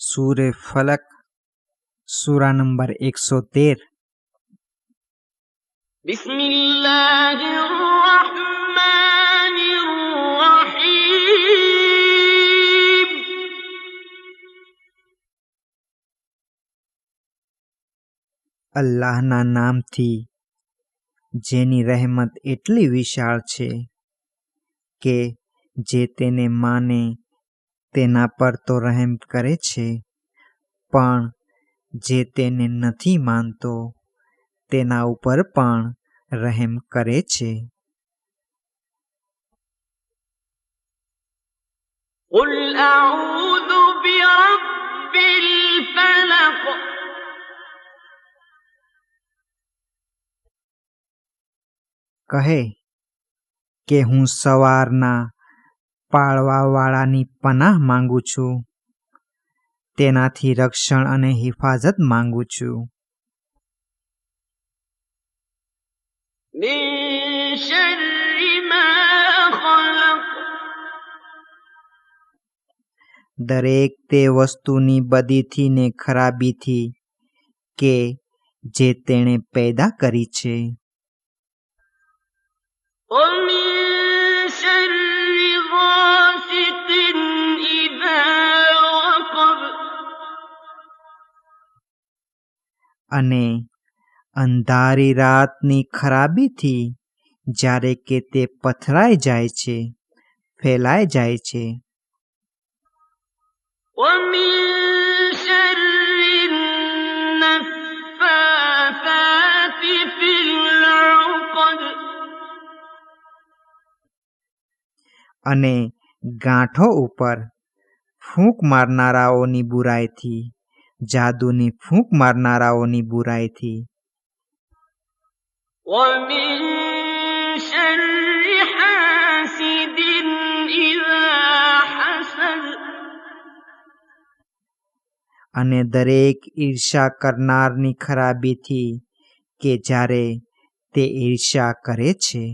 सूरे फलक सूरा नंबर 113। बिस्मिल्लाहिर्रहमानिर्रहीम। અલ્લાહના નામથી જેની રહેમત એટલી વિશાળ છે કે જે તેને માને તેના પર તો રહેમ કરે છે, પણ જે તેને નથી માનતો તેના ઉપર પણ રહેમ કરે છે. قل أعوذ برب الفلق કહે કે હું સવારના પાળવાવાળાની પનાહ માંગુ છું, તેનાથી રક્ષણ અને હિફાજત માંગુ છું. من شر ما خلق દરેક તે વસ્તુની બદીથી ને ખરાબીથી કે જે તેણે પેદા કરી છે. ومن شر غاسق إذا وقب અને અંધારી રાતની ખરાબીથી જ્યારે કે તે પથરાઈ જાય છે, ફેલાઈ જાય છે. ومن شر النفاثات في العقد અને ગાંઠો ઉપર ફૂંક મારનારાઓની બુરાઈથી, જાદુની ફૂંક મારનારાઓની બુરાઈથી. ومن شر حاسد إذا حسد અને દરેક ઈર્ષા કરનારની ખરાબીથી કે જ્યારે તે ઈર્ષા કરે છે.